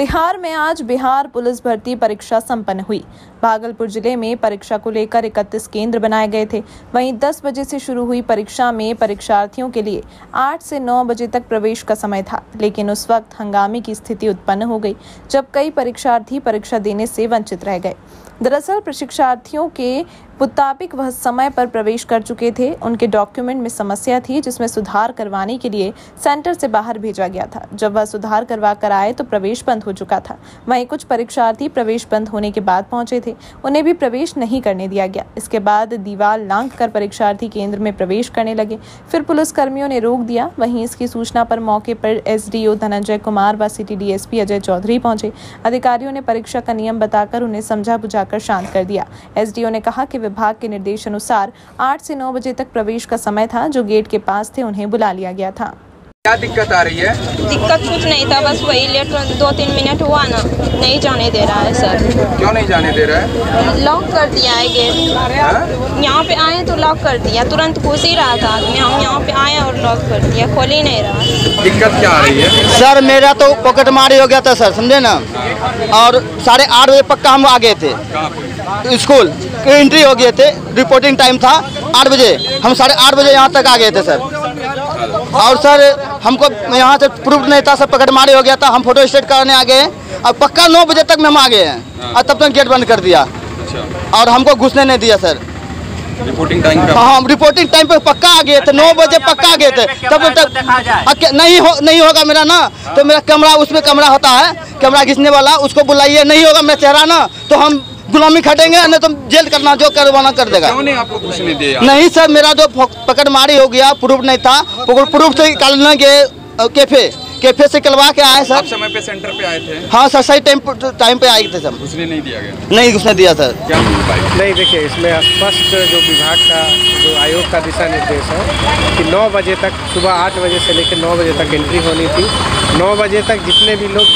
बिहार में आज बिहार पुलिस भर्ती परीक्षा संपन्न हुई। भागलपुर जिले में परीक्षा को लेकर 31 केंद्र बनाए गए थे। वहीं 10 बजे से शुरू हुई परीक्षा में परीक्षार्थियों के लिए 8 से 9 बजे तक प्रवेश का समय था, लेकिन उस वक्त हंगामे की स्थिति उत्पन्न हो गई जब कई परीक्षार्थी परीक्षा देने से वंचित रह गए। दरअसल परीक्षार्थियों के मुताबिक वह समय पर प्रवेश कर चुके थे। उनके डॉक्यूमेंट में समस्या थी, जिसमें सुधार करवाने के लिए सेंटर से बाहर भेजा गया था। जब वह सुधार करवा कर आए तो प्रवेश बंद हो चुका था। वहीं कुछ परीक्षार्थी प्रवेश बंद होने के बाद पहुंचे थे, उन्हें भी प्रवेश नहीं करने दिया गया। इसके बाद दीवार लांघकर परीक्षार्थी केंद्र में प्रवेश करने लगे, फिर पुलिसकर्मियों ने रोक दिया। वहीं इसकी सूचना पर मौके पर एसडीओ धनंजय कुमार व सिटी डीएसपी अजय चौधरी पहुंचे। अधिकारियों ने परीक्षा का नियम बताकर उन्हें समझा बुझाकर शांत कर दिया। एसडीओ ने कहा कि विभाग के निर्देशानुसार 8 से 9 बजे तक प्रवेश का समय था। जो गेट के पास थे उन्हें बुला लिया गया था। क्या दिक्कत आ रही है? दिक्कत कुछ नहीं था, बस वही लेट 2-3 मिनट हुआ ना, नहीं जाने दे रहा है सर। क्यों नहीं जाने दे रहा है? लॉक कर दिया है गेट। यहाँ पे आए तो लॉक कर दिया, तुरंत घुस ही रहा था आदमी। हम यहाँ पे आए और लॉक कर दिया, खोल ही नहीं रहा। दिक्कत क्या आ रही है? सर मेरा तो पॉकेटमारी हो गया था सर, समझे ना। और 8:30 बजे पक्का हम आ गए थे स्कूल, एंट्री हो गए थे। रिपोर्टिंग टाइम था 8 बजे, हम 8:30 बजे यहाँ तक आ गए थे सर। और सर हमको यहाँ से प्रूफ नहीं था, सब पकड़मारी हो गया था। हम फोटो स्टेट कराने आ गए और पक्का 9 बजे तक में हम आ गए हैं और तब तक गेट बंद कर दिया और हमको घुसने नहीं दिया सर। रिपोर्टिंग टाइम पे? हाँ, हम रिपोर्टिंग टाइम पे पक्का आ गए थे, 9 बजे पक्का आ गए थे। तब तक नहीं होगा मेरा ना, तो मेरा कैमरा, उसमें कैमरा होता है, कैमरा खींचने वाला, उसको बुलाइए। नहीं होगा मेरा चेहरा ना तो हम गुलामी खटेंगे, नहीं तो जेल करना जो करवाना कर देगा। क्यों नहीं आपको घुसने दिया? नहीं सर, मेरा जो पकड़मारी हो गया, प्रूफ नहीं था। प्रूफ से निकालने के कैफे से निकलवा के आए सर। आप समय पे सेंटर पे आए थे? हाँ सर, सही टाइम पे आए थे सर। घुसने नहीं दिया गया? नहीं घुसने दिया सर। क्या नहीं, देखिए इसमें स्पष्ट जो विभाग का, जो आयोग का दिशा निर्देश है कि 9 बजे तक, सुबह 8 बजे से लेकर 9 बजे तक एंट्री होनी थी। 9 बजे तक जितने भी लोग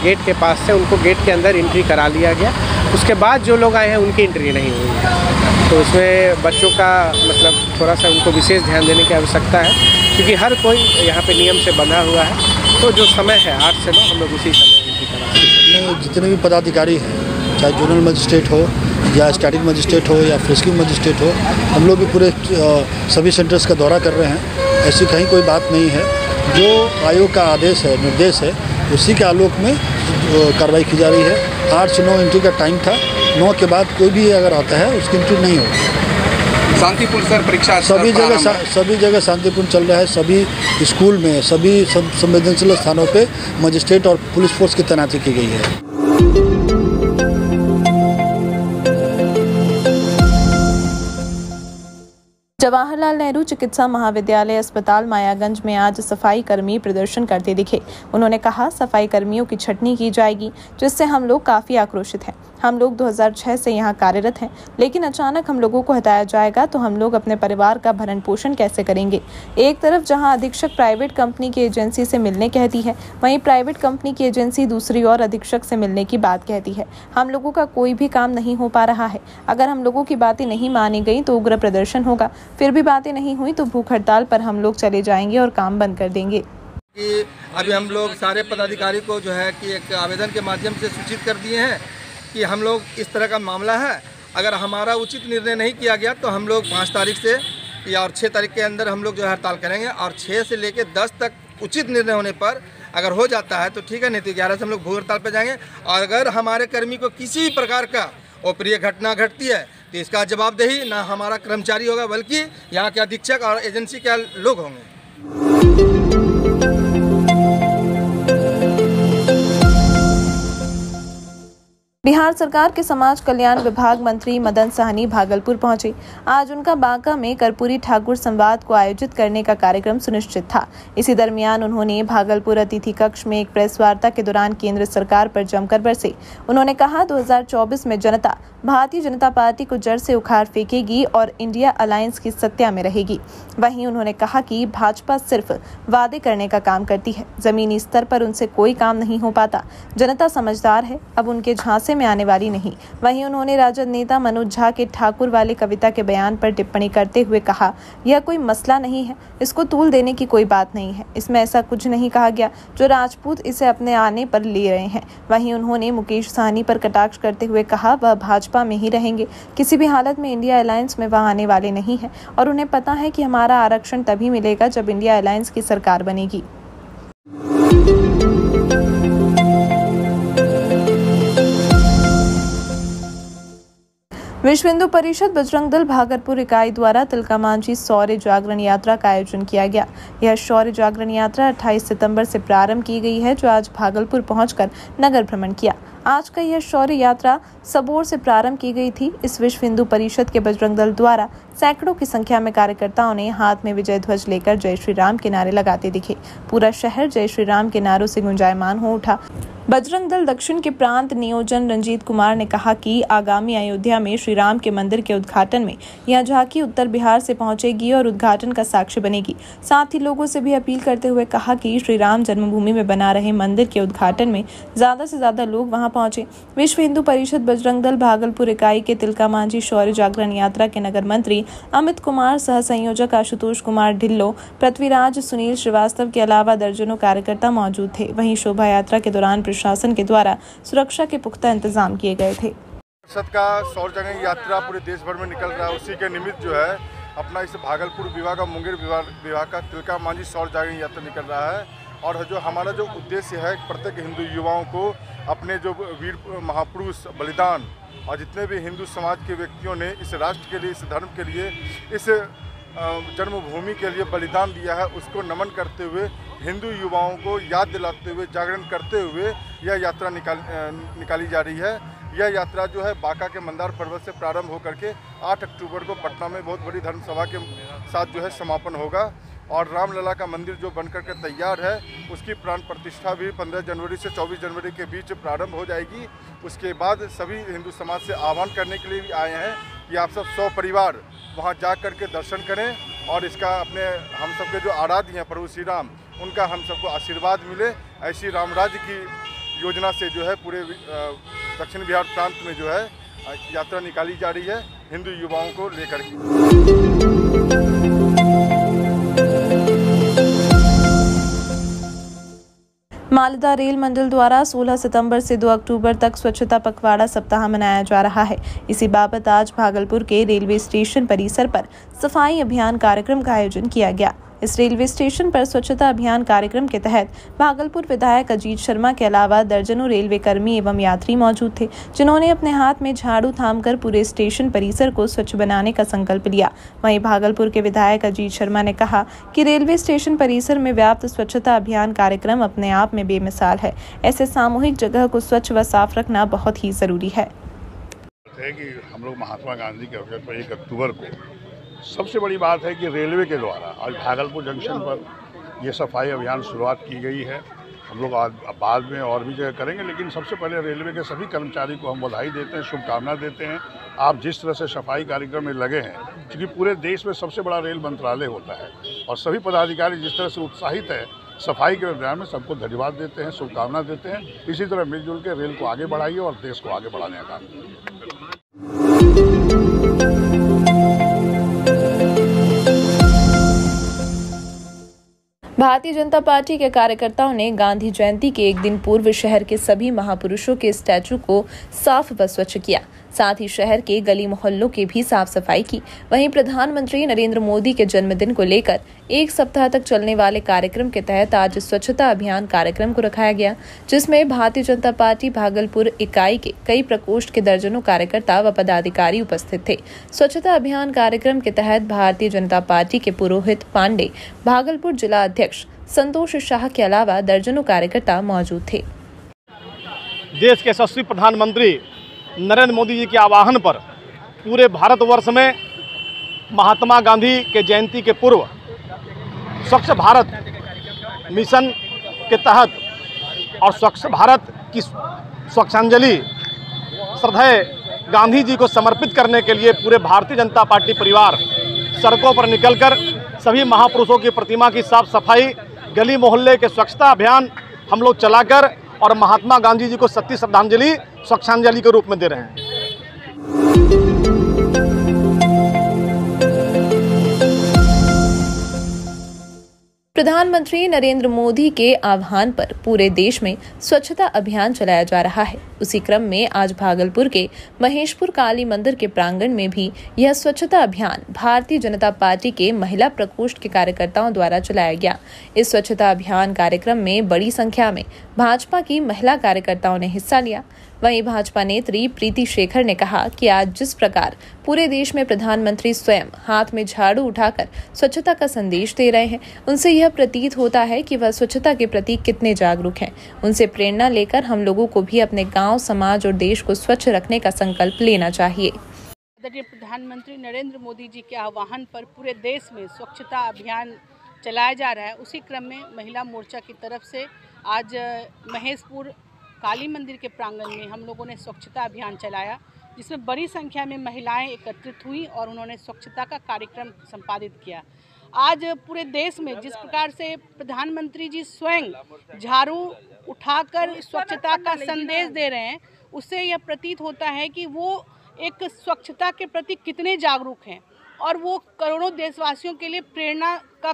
गेट के पास से, उनको गेट के अंदर एंट्री करा लिया गया। उसके बाद जो लोग आए हैं उनकी एंट्री नहीं हुई है। तो इसमें बच्चों का मतलब थोड़ा सा उनको विशेष ध्यान देने की आवश्यकता है, क्योंकि हर कोई यहाँ पे नियम से बंधा हुआ है। तो जो समय है 8 से 9, हम लोग उसी समय एंट्री करा। नहीं, जितने भी पदाधिकारी हैं, चाहे जोनल मजिस्ट्रेट हो या स्टैटिक मजिस्ट्रेट हो या फ्रिस्किंग मजिस्ट्रेट हो, हम लोग भी पूरे सभी सेंटर्स का दौरा कर रहे हैं। ऐसी कहीं कोई बात नहीं है। जो आयोग का आदेश है, निर्देश है, उसी के आलोक में कार्रवाई की जा रही है। 8 से 9 एंट्री का टाइम था। 9 के बाद कोई भी अगर आता है उसकी एंट्री नहीं होगी। शांतिपूर्ण सर परीक्षा सभी जगह शांतिपूर्ण चल रहा है। सभी स्कूल में, सभी संवेदनशील स्थानों पे मजिस्ट्रेट और पुलिस फोर्स की तैनाती की गई है। जवाहरलाल नेहरू चिकित्सा महाविद्यालय अस्पताल मायागंज में आज सफाई कर्मी प्रदर्शन करते दिखे। उन्होंने कहा, सफाई कर्मियों की छटनी की जाएगी, जिससे हम लोग काफी आक्रोशित हैं। हम लोग 2006 से यहाँ कार्यरत हैं, लेकिन अचानक हम लोगों को हटाया जाएगा तो हम लोग अपने परिवार का भरण पोषण कैसे करेंगे। एक तरफ जहाँ अधीक्षक प्राइवेट कंपनी की एजेंसी से मिलने कहती है, वहीं प्राइवेट कंपनी की एजेंसी दूसरी ओर अधीक्षक से मिलने की बात कहती है। हम लोगों का कोई भी काम नहीं हो पा रहा है। अगर हम लोगों की बातें नहीं मानी गई तो उग्र प्रदर्शन होगा। फिर भी बातें नहीं हुई तो भूख हड़ताल पर हम लोग चले जाएंगे और काम बंद कर देंगे। कि अभी हम लोग सारे पदाधिकारी को जो है कि एक आवेदन के माध्यम से सूचित कर दिए हैं कि हम लोग इस तरह का मामला है। अगर हमारा उचित निर्णय नहीं किया गया तो हम लोग 5 तारीख से या और 6 तारीख के अंदर हम लोग जो है हड़ताल करेंगे। और 6 से लेकर 10 तक उचित निर्णय होने पर अगर हो जाता है तो ठीक है, नहीं तो 11 से हम लोग भूख हड़ताल पर जाएंगे। और अगर हमारे कर्मी को किसी प्रकार का अप्रिय घटना घटती है तो इसका जवाबदेही ना हमारा कर्मचारी होगा, बल्कि यहाँ के अधीक्षक और एजेंसी के लोग होंगे। बिहार सरकार के समाज कल्याण विभाग मंत्री मदन साहनी भागलपुर पहुंचे। आज उनका बांका में कर्पूरी ठाकुर संवाद को आयोजित करने का कार्यक्रम सुनिश्चित था। इसी दरमियान उन्होंने भागलपुर अतिथि कक्ष में एक प्रेस वार्ता के दौरान केंद्र सरकार पर जमकर बरसे। उन्होंने कहा, 2024 में जनता भारतीय जनता पार्टी को जड़ से उखाड़ फेंकेगी और इंडिया अलायंस की सत्ता में रहेगी। वहीं उन्होंने कहा कि भाजपा सिर्फ वादे करने का काम करती है, जमीनी स्तर पर उनसे कोई काम नहीं हो पाता। जनता समझदार है, अब उनके झांसे में आने वाली नहीं। वहीं उन्होंने राजद नेता मनोज झा के ठाकुर वाले कविता के बयान पर टिप्पणी करते हुए कहा, यह कोई मसला नहीं है, इसको तूल देने की कोई बात नहीं है। इसमें ऐसा कुछ नहीं कहा गया जो राजपूत इसे अपने आने पर ले रहे हैं। वहीं उन्होंने मुकेश सहनी पर कटाक्ष करते हुए कहा, वह भाजपा में ही रहेंगे, किसी भी हालत में इंडिया अलायंस में वह आने वाले नहीं है और उन्हें पता है कि हमारा आरक्षण तभी मिलेगा जब इंडिया अलायंस की सरकार बनेगी। विश्व हिंदू परिषद बजरंग दल भागलपुर इकाई द्वारा तिलका मांझी शौर्य जागरण यात्रा का आयोजन किया गया। यह शौर्य जागरण यात्रा 28 सितंबर से प्रारंभ की गई है, जो आज भागलपुर पहुंचकर नगर भ्रमण किया। आज का यह शौर्य यात्रा सबोर से प्रारंभ की गई थी। इस विश्व हिंदू परिषद के बजरंग दल द्वारा सैकड़ों की संख्या में कार्यकर्ताओं ने हाथ में विजय ध्वज लेकर जय श्री राम के नारे लगाते दिखे। पूरा शहर जय श्री राम के नारों से गुंजायमान हो उठा। बजरंग दल दक्षिण के प्रांत नियोजन रंजीत कुमार ने कहा कि आगामी अयोध्या में श्री राम के मंदिर के उद्घाटन में यह झांकी उत्तर बिहार से पहुंचेगी और उद्घाटन का साक्ष्य बनेगी। साथ ही लोगों से भी अपील करते हुए कहा कि श्री राम जन्मभूमि में बना रहे मंदिर के उद्घाटन में ज्यादा से ज्यादा लोग वहां पहुंचे। विश्व हिंदू परिषद बजरंग दल भागलपुर इकाई के तिलका मांझी शौर्य जागरण यात्रा के नगर मंत्री अमित कुमार, सह संयोजक आशुतोष कुमार ढिल्लो, पृथ्वीराज, सुनील श्रीवास्तव के अलावा दर्जनों कार्यकर्ता मौजूद थे। वहीं शोभा यात्रा के दौरान प्रशासन के द्वारा सुरक्षा के पुख्ता इंतजाम किए गए थे। परिषद का शौर्य जागरण यात्रा पूरे देश भर में निकल रहा है। उसी के निमित्त जो है अपना इस भागलपुर विभाग और मुंगेर विभाग का तिलका मांझी शौर्य जागरण यात्रा निकल रहा है। और जो हमारा जो उद्देश्य है, प्रत्येक हिंदू युवाओं को अपने जो वीर महापुरुष बलिदान और जितने भी हिंदू समाज के व्यक्तियों ने इस राष्ट्र के लिए, इस धर्म के लिए, इस जन्मभूमि के लिए बलिदान दिया है, उसको नमन करते हुए हिंदू युवाओं को याद दिलाते हुए, जागरण करते हुए यह यात्रा निकाली जा रही है। यह यात्रा जो है बांका के मंदार पर्वत से प्रारंभ होकर के 8 अक्टूबर को पटना में बहुत बड़ी धर्मसभा के साथ जो है समापन होगा। और रामलला का मंदिर जो बनकर के तैयार है, उसकी प्राण प्रतिष्ठा भी 15 जनवरी से 24 जनवरी के बीच प्रारंभ हो जाएगी। उसके बाद सभी हिंदू समाज से आह्वान करने के लिए भी आए हैं कि आप सब 100 परिवार वहां जा कर के दर्शन करें और इसका अपने हम सबके जो आराध्य हैं प्रभु श्री राम, उनका हम सबको आशीर्वाद मिले। ऐसी राम राज्य की योजना से जो है पूरे दक्षिण बिहार प्रांत में जो है यात्रा निकाली जा रही है हिंदू युवाओं को लेकर के। मालदा रेल मंडल द्वारा 16 सितंबर से 2 अक्टूबर तक स्वच्छता पखवाड़ा सप्ताह मनाया जा रहा है। इसी बाबत आज भागलपुर के रेलवे स्टेशन परिसर पर सफाई अभियान कार्यक्रम का आयोजन किया गया। इस रेलवे स्टेशन पर स्वच्छता अभियान कार्यक्रम के तहत भागलपुर विधायक अजीत शर्मा के अलावा दर्जनों रेलवे कर्मी एवं यात्री मौजूद थे, जिन्होंने अपने हाथ में झाड़ू थामकर पूरे स्टेशन परिसर को स्वच्छ बनाने का संकल्प लिया। वहीं भागलपुर के विधायक अजीत शर्मा ने कहा कि रेलवे स्टेशन परिसर में व्याप्त स्वच्छता अभियान कार्यक्रम अपने आप में बेमिसाल है। ऐसे सामूहिक जगह को स्वच्छ व साफ रखना बहुत ही जरूरी है। हम लोग महात्मा गांधी के अवसर पर 1 अक्टूबर को सबसे बड़ी बात है कि रेलवे के द्वारा आज भागलपुर जंक्शन पर ये सफाई अभियान शुरुआत की गई है। हम लोग बाद में और भी जगह करेंगे, लेकिन सबसे पहले रेलवे के सभी कर्मचारी को हम बधाई देते हैं, शुभकामना देते हैं। आप जिस तरह से सफाई कार्यक्रम में लगे हैं, क्योंकि पूरे देश में सबसे बड़ा रेल मंत्रालय होता है और सभी पदाधिकारी जिस तरह से उत्साहित है सफाई के अभियान में, सबको धन्यवाद देते हैं, शुभकामना देते हैं। इसी तरह मिलजुल के रेल को आगे बढ़ाइए और देश को आगे बढ़ाने का काम भारतीय जनता पार्टी के कार्यकर्ताओं ने गांधी जयंती के एक दिन पूर्व शहर के सभी महापुरुषों के स्टैचू को साफ व स्वच्छ किया। साथ ही शहर के गली मोहल्लों की भी साफ सफाई की। वहीं प्रधानमंत्री नरेंद्र मोदी के जन्मदिन को लेकर 1 सप्ताह तक चलने वाले कार्यक्रम के तहत आज स्वच्छता अभियान कार्यक्रम को रखाया गया, जिसमें भारतीय जनता पार्टी भागलपुर इकाई के कई प्रकोष्ठ के दर्जनों कार्यकर्ता व पदाधिकारी उपस्थित थे। स्वच्छता अभियान कार्यक्रम के तहत भारतीय जनता पार्टी के पुरोहित पांडे, भागलपुर जिला अध्यक्ष संतोष शाह के अलावा दर्जनों कार्यकर्ता मौजूद थे। देश के यशस्वी प्रधानमंत्री नरेंद्र मोदी जी के आह्वान पर पूरे भारतवर्ष में महात्मा गांधी के जयंती के पूर्व स्वच्छ भारत मिशन के तहत और स्वच्छ भारत की स्वच्छांजलि श्रद्धेय गांधी जी को समर्पित करने के लिए पूरे भारतीय जनता पार्टी परिवार सड़कों पर निकलकर सभी महापुरुषों की प्रतिमा की साफ सफाई, गली मोहल्ले के स्वच्छता अभियान हम लोग चलाकर और महात्मा गांधी जी को सच्ची श्रद्धांजलि स्वच्छांजलि के रूप में दे रहे हैं। प्रधानमंत्री नरेंद्र मोदी के आह्वान पर पूरे देश में स्वच्छता अभियान चलाया जा रहा है। उसी क्रम में आज भागलपुर के महेशपुर काली मंदिर के प्रांगण में भी यह स्वच्छता अभियान भारतीय जनता पार्टी के महिला प्रकोष्ठ के कार्यकर्ताओं द्वारा चलाया गया। इस स्वच्छता अभियान कार्यक्रम में बड़ी संख्या में भाजपा की महिला कार्यकर्ताओं ने हिस्सा लिया। वहीं भाजपा नेत्री प्रीति शेखर ने कहा कि आज जिस प्रकार पूरे देश में प्रधानमंत्री स्वयं हाथ में झाड़ू उठाकर स्वच्छता का संदेश दे रहे हैं, उनसे यह प्रतीत होता है कि वह स्वच्छता के प्रति कितने जागरूक हैं। उनसे प्रेरणा लेकर हम लोगों को भी अपने गांव, समाज और देश को स्वच्छ रखने का संकल्प लेना चाहिए। आदरणीय प्रधानमंत्री नरेंद्र मोदी जी के आह्वान पर पूरे देश में स्वच्छता अभियान चलाया जा रहा है। उसी क्रम में महिला मोर्चा की तरफ से आज महेशपुर काली मंदिर के प्रांगण में हम लोगों ने स्वच्छता अभियान चलाया, जिसमें बड़ी संख्या में महिलाएं एकत्रित हुई और उन्होंने स्वच्छता का कार्यक्रम संपादित किया। आज पूरे देश में जिस प्रकार से प्रधानमंत्री जी स्वयं झाड़ू उठाकर स्वच्छता का संदेश दे रहे हैं, उससे यह प्रतीत होता है कि वो एक स्वच्छता के प्रति कितने जागरूक हैं और वो करोड़ों देशवासियों के लिए प्रेरणा का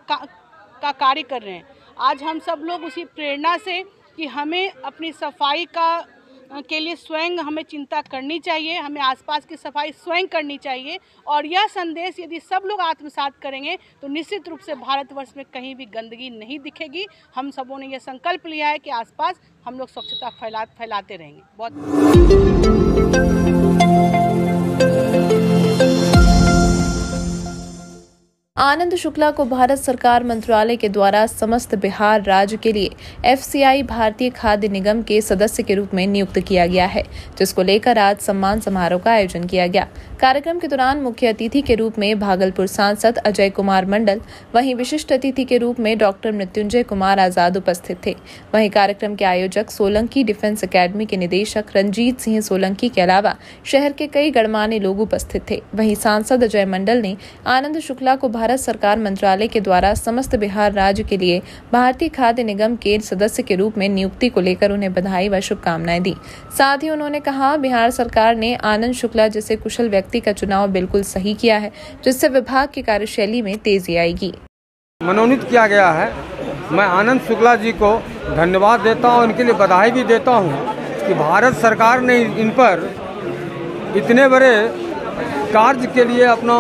कार्य कर रहे हैं। आज हम सब लोग उसी प्रेरणा से कि हमें अपनी सफाई के लिए स्वयं हमें चिंता करनी चाहिए, हमें आसपास की सफाई स्वयं करनी चाहिए और यह संदेश यदि सब लोग आत्मसात करेंगे तो निश्चित रूप से भारतवर्ष में कहीं भी गंदगी नहीं दिखेगी। हम सबों ने यह संकल्प लिया है कि आसपास हम लोग स्वच्छता फैलाते रहेंगे। बहुत आनंद शुक्ला को भारत सरकार मंत्रालय के द्वारा समस्त बिहार राज्य के लिए FCI भारतीय खाद्य निगम के सदस्य के रूप में नियुक्त किया गया है, जिसको लेकर आज सम्मान समारोह का आयोजन किया गया। कार्यक्रम के दौरान मुख्य अतिथि के रूप में भागलपुर सांसद अजय कुमार मंडल, वहीं विशिष्ट अतिथि के रूप में डॉक्टर मृत्युंजय कुमार आजाद उपस्थित थे। वहीं कार्यक्रम के आयोजक सोलंकी डिफेंस अकेडमी के निदेशक रंजीत सिंह सोलंकी के अलावा शहर के कई गणमान्य लोग उपस्थित थे। वहीं सांसद अजय मंडल ने आनंद शुक्ला को भारत सरकार मंत्रालय के द्वारा समस्त बिहार राज्य के लिए भारतीय खाद्य निगम के सदस्य के रूप में नियुक्ति को लेकर उन्हें बधाई व शुभकामनाएं दी। साथ ही उन्होंने कहा, बिहार सरकार ने आनंद शुक्ला जैसे कुशल व्यक्ति का चुनाव बिल्कुल सही किया है, जिससे विभाग की कार्यशैली में तेजी आएगी। मनोनीत किया गया है। मैं आनंद शुक्ला जी को धन्यवाद देता हूँ, इनके लिए बधाई भी देता हूँ कि भारत सरकार ने इन पर इतने बड़े कार्य के लिए अपना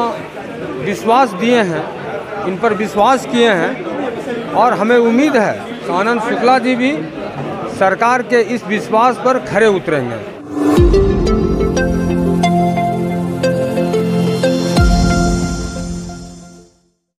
विश्वास दिए हैं, इन पर विश्वास किए हैं और हमें उम्मीद है कि आनंद शुक्ला जी भी सरकार के इस विश्वास पर खरे उतरेंगे।